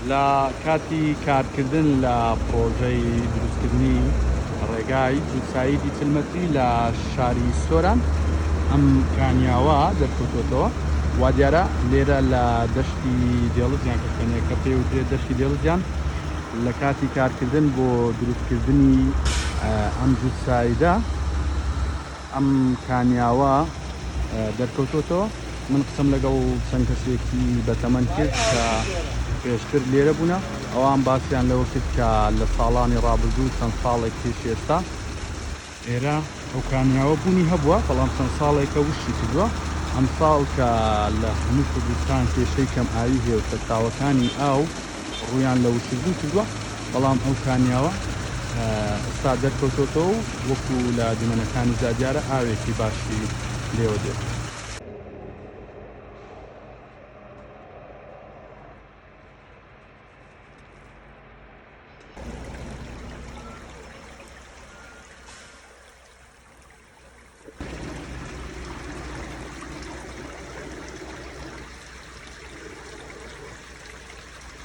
لە کاتی کارکردن لە پرۆژەی دروستکردنی ڕێگای دووسایی دیچلمەتری لە شاری سۆران ئەم کانیاوە دەرکەوتوەوە وا دیارە لێرە لە دەشتی دێڵزیان کەسێنێکە پێ وترێت دەشتی دێڵزیان لە کاتی کارکردن بۆ دروستکردنی ئەم دووساییدا ئەم کانیاوە دەرکەوتوەوە. من قسم لەگەڵ چەند کەسێکی بەتەمەن کرد کە پێشتر لێرە بوونە ئەوان باسییان لەوە کرد کە لە ساڵانی ڕابردوو چەند ساڵێک پێش ئێستا ئێرە ئەو کانیاوە بوونی هەبووە، بەڵام چەند ساڵێکە وشتی کردووە. ئەم ساڵ کە لە هەموو کوردستان کێشەی کەم ئاوی هەیە و سەرچاوەکانی ئاو ڕوویان لە وشردن کردووە، بەڵام ئەو کانیاوە ئێستا دەرکەوتوەوە و وەکو لە دیمەنەکانی زادیارە ئاوێکی باشی لێوە دێت.